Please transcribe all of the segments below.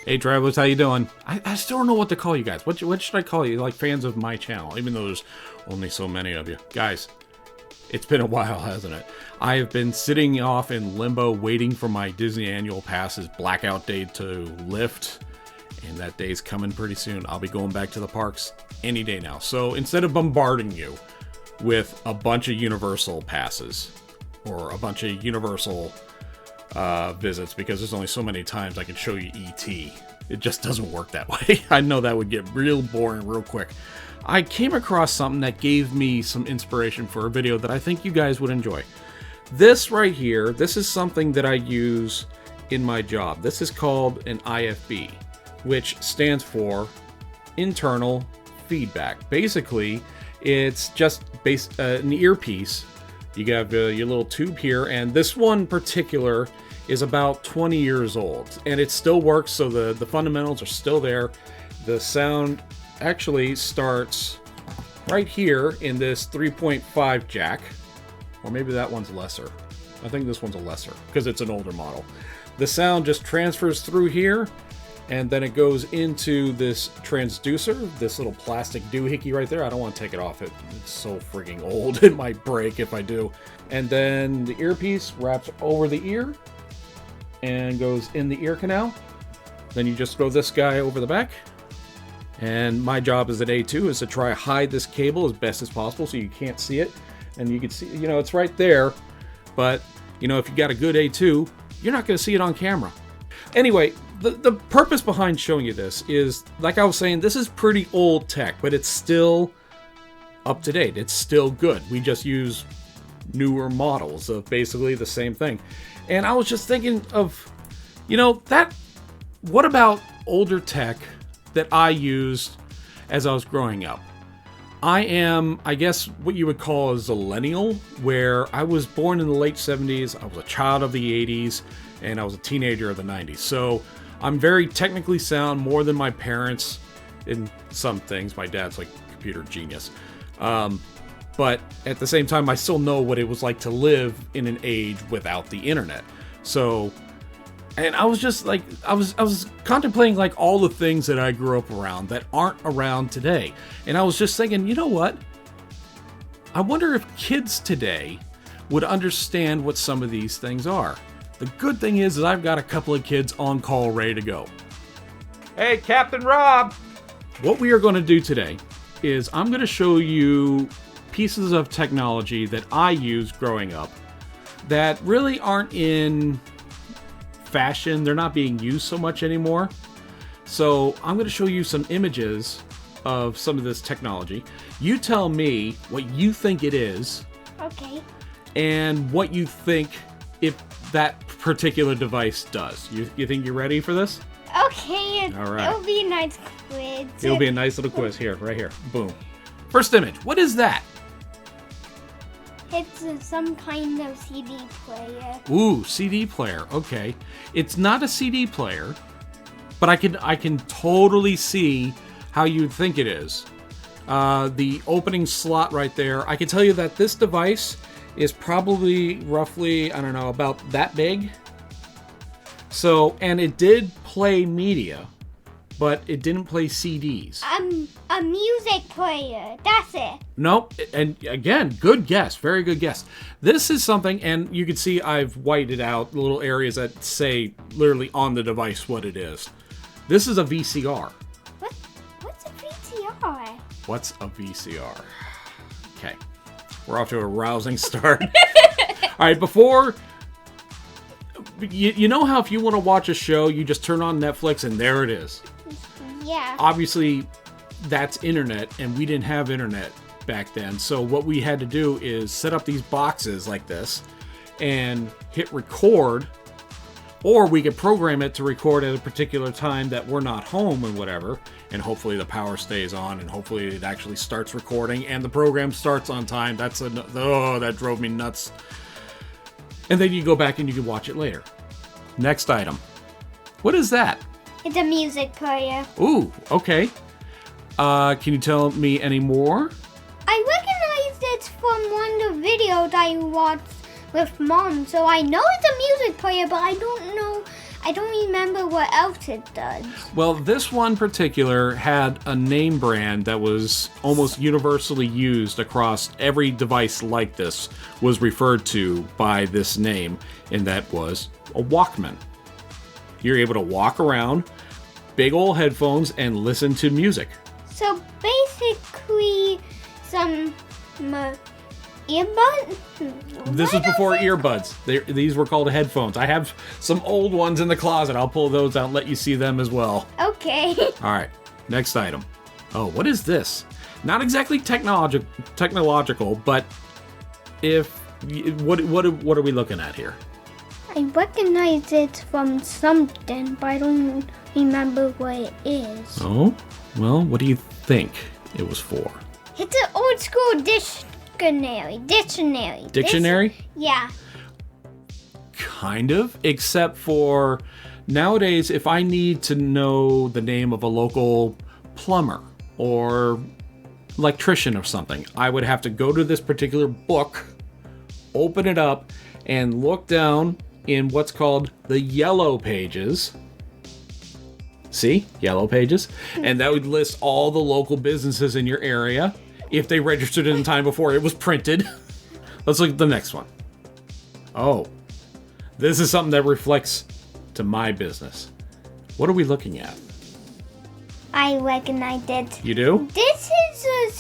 Hey, Travelers, how you doing? I still don't know what to call you guys. What should I call you? Like fans of my channel, even though there's only so many of you. Guys, it's been a while, hasn't it? I have been sitting off in limbo waiting for my Disney Annual Pass's blackout date to lift. And that day's coming pretty soon. I'll be going back to the parks any day now. So instead of bombarding you with a bunch of Universal passes or a bunch of Universal visits, because there's only so many times I can show you E.T. It just doesn't work that way. I know that would get real boring real quick. I came across something that gave me some inspiration for a video that I think you guys would enjoy. This right here, this is something that I use in my job. This is called an IFB, which stands for internal feedback. Basically, it's just an earpiece. You have your little tube here, and this one particular is about 20 years old, and it still works, so the fundamentals are still there. The sound actually starts right here in this 3.5 jack, or maybe that one's lesser. I think this one's a lesser, because it's an older model. The sound just transfers through here, and then it goes into this transducer, this little plastic doohickey right there. I don't want to take it off. It's so frigging old. It might break if I do. And then the earpiece wraps over the ear and goes in the ear canal. Then you just throw this guy over the back. And my job as an A2 is to try to hide this cable as best as possible so you can't see it. And you can see, you know, it's right there. But, you know, if you got a good A2, you're not going to see it on camera. Anyway, the purpose behind showing you this is, like I was saying, this is pretty old tech, but it's still up to date. It's still good. We just use newer models of basically the same thing. And I was just thinking of, you know, what about older tech that I used as I was growing up? I am, I guess, what you would call a zillennial, where I was born in the late 70s, I was a child of the 80s, and I was a teenager of the 90s. So I'm very technically sound, more than my parents in some things. My dad's like a computer genius. But at the same time, I still know what it was like to live in an age without the internet. So, and I was just like, I was contemplating like all the things that I grew up around that aren't around today. And I was just thinking, you know what? I wonder if kids today would understand what some of these things are. The good thing is I've got a couple of kids on call ready to go. Hey, Captain Rob! What we are going to do today is I'm going to show you pieces of technology that I used growing up that really aren't in fashion. They're not being used so much anymore. So I'm going to show you some images of some of this technology. You tell me what you think it is. Okay. And what you think if that particular device does. You think you're ready for this? Okay. All right. It'll be a nice quiz. It'll be a nice little quiz here, right here. Boom. First image. What is that? It's some kind of CD player. Ooh, CD player. Okay. It's not a CD player, but I can totally see how you'd think it is. The opening slot right there. I can tell you that this device is probably roughly, I don't know, about that big. So, and it did play media, but it didn't play CDs. A music player. That's it. Nope. And again, good guess. Very good guess. This is something, and you can see I've whited out little areas that say literally on the device what it is. This is a VCR. What's a VCR? What's a VCR? Okay. We're off to a rousing start. All right, before... You know how if you want to watch a show, you just turn on Netflix and there it is? Yeah. Obviously, that's internet, and we didn't have internet back then. So what we had to do is set up these boxes like this and hit record, or we could program it to record at a particular time that we're not home and whatever, and hopefully the power stays on, and hopefully it actually starts recording, and the program starts on time. That drove me nuts. And then you go back and you can watch it later. Next item. What is that? It's a music player. Ooh, okay. Can you tell me any more? I recognized it from one of the videos I watched with Mom, so I know it's a music player, but I don't know. I don't remember what else it does. Well, this one particular had a name brand that was almost universally used across every device like this was referred to by this name, and that was a Walkman. You're able to walk around, big old headphones, and listen to music. So basically, some earbuds? This was before earbuds. These were called headphones. I have some old ones in the closet. I'll pull those out and let you see them as well. Okay. All right, next item. Oh, what is this? Not exactly technological, but what are we looking at here? I recognize it from something, but I don't remember what it is. Oh, well, what do you think it was for? It's an old school dictionary. Dictionary? Yeah. Kind of, except for nowadays, if I need to know the name of a local plumber or electrician or something, I would have to go to this particular book, open it up, and look down in what's called the yellow pages. See? Yellow pages. And that would list all the local businesses in your area if they registered in time before it was printed. Let's look at the next one. Oh, this is something that reflects to my business. What are we looking at? I recognize it. You do? This is a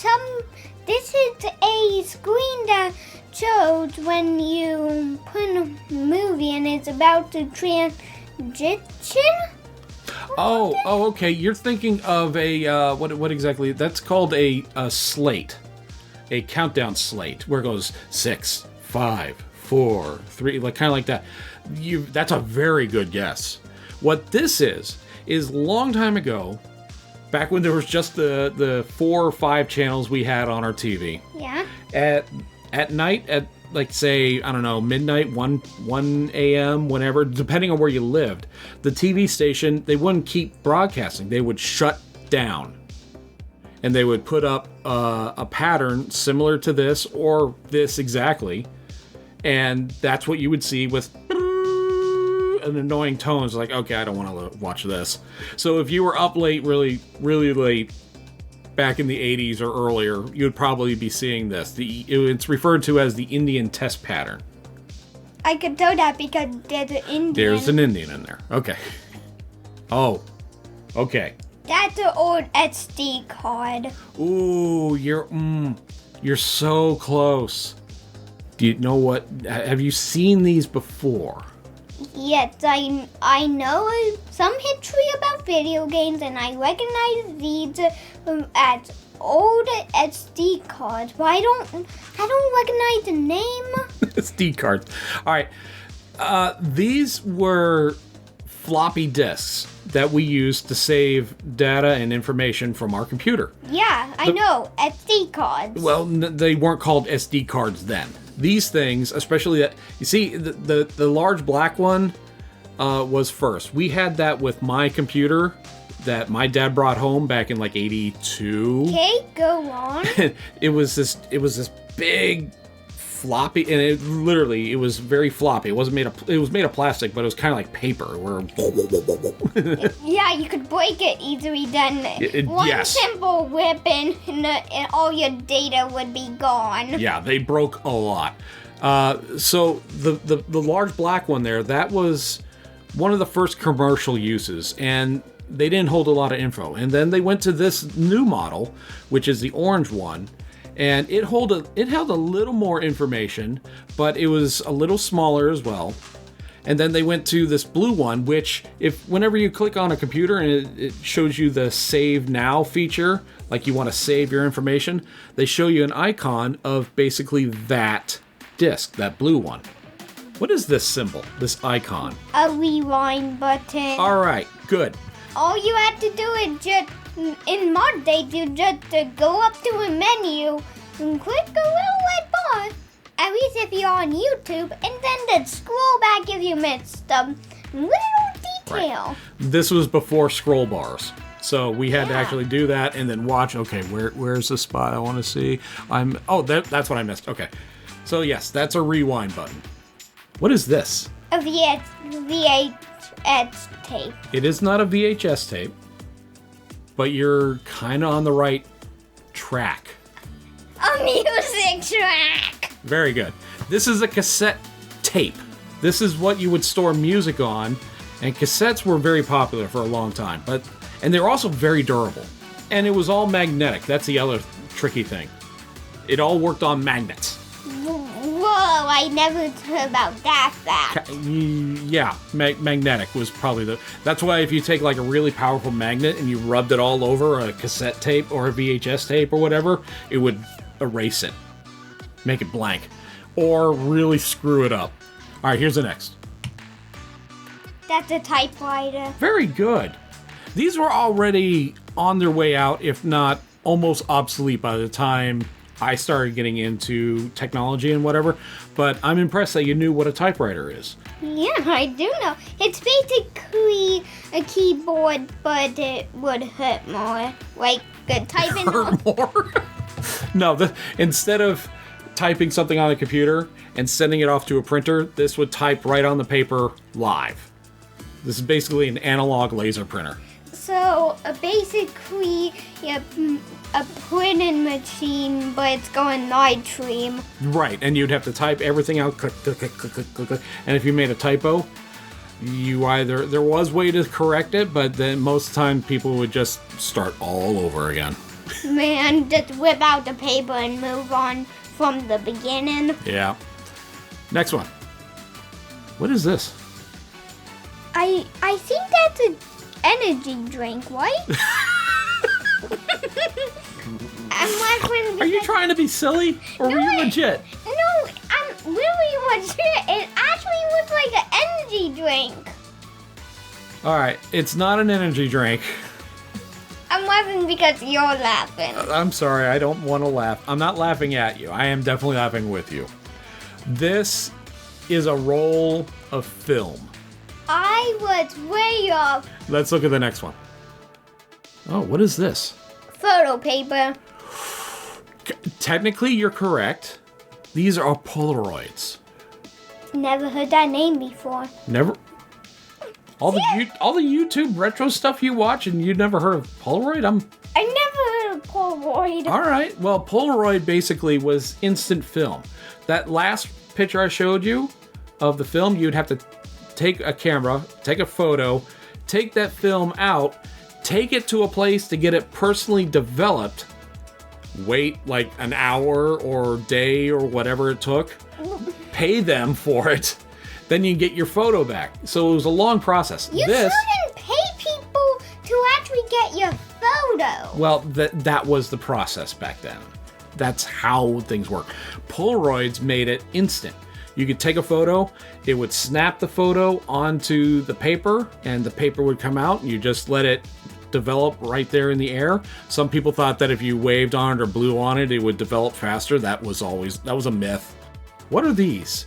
screen that shows when you put a movie and it's about to transition. Oh, okay. You're thinking of a what exactly? That's called a slate, a countdown slate, where it goes 6, 5, 4, 3, like kind of like that. That's a very good guess. What this is long time ago, back when there was just the 4 or 5 channels we had on our TV. Yeah. At night, at like say, I don't know, midnight, 1 a.m., whenever, depending on where you lived, the TV station, they wouldn't keep broadcasting. They would shut down. And they would put up a pattern similar to this or this exactly. And that's what you would see with an annoying tone. It's like, okay, I don't want to watch this. So if you were up late, really, really late, back in the 80s or earlier, you would probably be seeing this. It's referred to as the Indian test pattern. I could tell that because there's an Indian. There's an Indian in there. Okay. Oh. Okay. That's an old SD card. Ooh, you're so close. Do you know what? Have you seen these before? Yes, I know some history about video games, and I recognize these as old SD cards, but I don't recognize the name. SD cards. All right. These were floppy disks that we used to save data and information from our computer. Yeah, I know, SD cards. Well, they weren't called SD cards then. These things, especially that, you see, the large black one was first. We had that with my computer that my dad brought home back in like 82. Okay, go on. It was this big floppy, and it was very floppy. It was made of plastic, but it was kind of like paper. Yeah, you could break it easily. Then one yes. simple whip, and all your data would be gone. Yeah, they broke a lot. So the large black one there, that was one of the first commercial uses, and they didn't hold a lot of info. And then they went to this new model, which is the orange one, and it held a little more information, but it was a little smaller as well. And then they went to this blue one, which whenever you click on a computer and it shows you the save now feature, like you want to save your information, they show you an icon of basically that disk, that blue one. What is this symbol, this icon? A rewind button. All right, good. All you have to do is just, in mod days, you just go up to a menu and click a little red bar. At least if you're on YouTube, and then just scroll back if you missed a little detail. Right. This was before scroll bars. So we had to actually do that and then watch, okay, where's the spot I want to see? That's what I missed. Okay. So yes, that's a rewind button. What is this? A VHS VHS tape. It is not a VHS tape, but you're kind of on the right track. A music track. Very good. This is a cassette tape. This is what you would store music on, and cassettes were very popular for a long time, and they were also very durable. And it was all magnetic. That's the other tricky thing. It all worked on magnets. Whoa, I never heard about that fact. Yeah, magnetic was probably that's why if you take like a really powerful magnet and you rubbed it all over a cassette tape or a VHS tape or whatever, it would erase it. Make it blank. Or really screw it up. All right, here's the next. That's a typewriter. Very good. These were already on their way out, if not almost obsolete by the time I started getting into technology and whatever. But I'm impressed that you knew what a typewriter is. Yeah, I do know. It's basically a keyboard, but it would hurt more. Like typing. Hurt more? No, instead of typing something on a computer and sending it off to a printer, this would type right on the paper live. This is basically an analog laser printer. So basically, a printing machine, but it's going live stream. Right, and you'd have to type everything out, click, click, click, click, click, click. And if you made a typo, there was a way to correct it, but then most of the time people would just start all over again. Man, just whip out the paper and move on from the beginning. Yeah. Next one. What is this? I think that's an energy drink, right? Are you trying to be silly? Or were you legit? No, I'm really legit. It actually looks like an energy drink. Alright, it's not an energy drink. I'm laughing because you're laughing. I'm sorry, I don't want to laugh. I'm not laughing at you. I am definitely laughing with you. This is a roll of film. I was way off. Let's look at the next one. Oh, what is this? Photo paper. Technically, you're correct. These are Polaroids. Never heard that name before. Never? All the YouTube retro stuff you watch and you'd never heard of Polaroid? I never heard of Polaroid. All right. Well, Polaroid basically was instant film. That last picture I showed you of the film, you'd have to take a camera, take a photo, take that film out, take it to a place to get it personally developed, wait like an hour or day or whatever it took, pay them for it, then you get your photo back. So it was a long process. You shouldn't pay people to actually get your photo. Well, that was the process back then. That's how things work. Polaroids made it instant. You could take a photo, it would snap the photo onto the paper, and the paper would come out, and you just let it develop right there in the air. Some people thought that if you waved on it or blew on it, it would develop faster. That was a myth. What are these?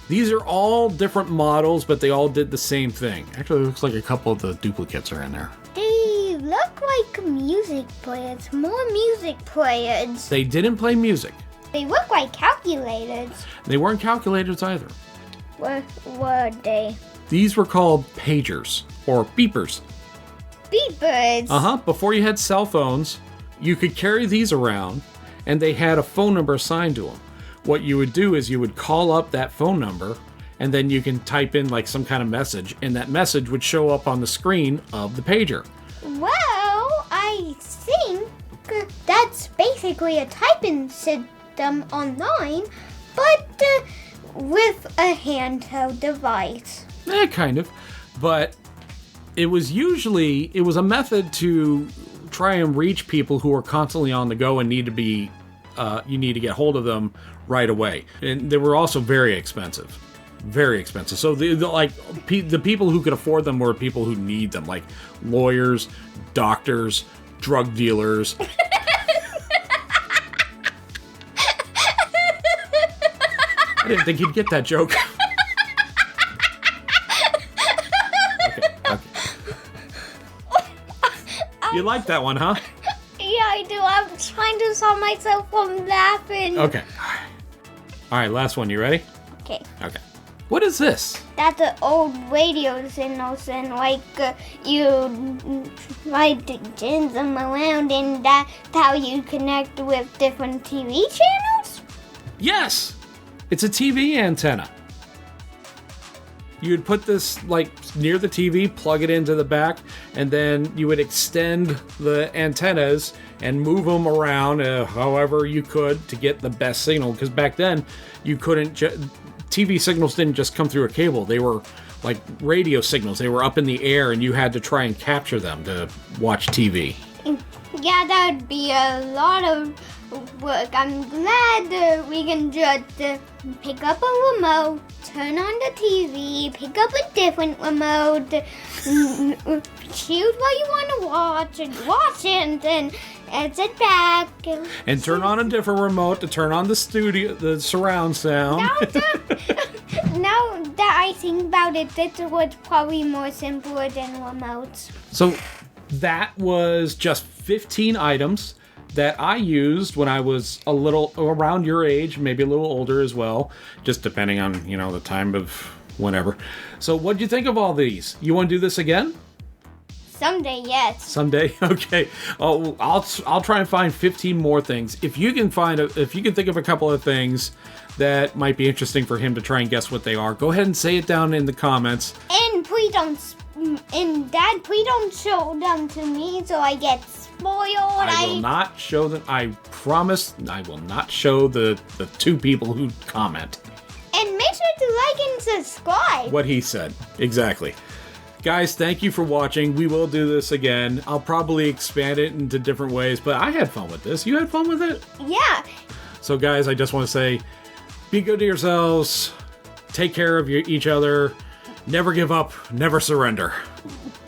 These are all different models, but they all did the same thing. Actually, it looks like a couple of the duplicates are in there. They look like music players, more music players. They didn't play music. They look like calculators. They weren't calculators either. What were they? These were called pagers, or beepers. Beepers. Before you had cell phones, you could carry these around, and they had a phone number assigned to them. What you would do is you would call up that phone number, and then you can type in like some kind of message, and that message would show up on the screen of the pager. Well, I think that's basically a typing system online, but with a handheld device. Kind of. But it was a method to try and reach people who are constantly on the go and need to be, you need to get hold of them right away. And they were also very expensive. Very expensive. So the people who could afford them were people who need them, like lawyers, doctors, drug dealers. I didn't think you'd get that joke. Okay. You like that one, huh? Yeah, I do. I'm trying to stop myself from laughing. Okay. All right, last one. You ready? Okay. Okay. What is this? That's the old radio signals, and you jam them around, and that's how you connect with different TV channels. Yes! It's a TV antenna. You'd put this near the TV, plug it into the back, and then you would extend the antennas and move them around however you could to get the best signal. Because back then, you couldn't. TV signals didn't just come through a cable. They were like radio signals. They were up in the air, and you had to try and capture them to watch TV. Yeah, that would be a lot of work. I'm glad we can just pick up a remote, turn on the TV, pick up a different remote, choose what you want to watch, and watch it, and then sit back. And turn on a different remote to turn on the surround sound. Now that I think about it, this was probably more simpler than remotes. So that was just 15 items that I used when I was a little around your age, maybe a little older as well, just depending on, the time of whenever. So what'd you think of all these? You want to do this again? Someday, yes. Someday? Okay. Oh, I'll try and find 15 more things. If you can think of a couple of things that might be interesting for him to try and guess what they are, go ahead and say it down in the comments. And please don't show them to me so I get spoiled. I will not show them. I promise I will not show the two people who comment. And make sure to like and subscribe. What he said. Exactly. Guys, thank you for watching. We will do this again. I'll probably expand it into different ways, but I had fun with this. You had fun with it? Yeah. So guys, I just want to say, be good to yourselves. Take care of each other. Never give up. Never surrender.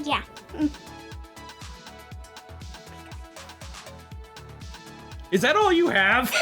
Yeah. Is that all you have?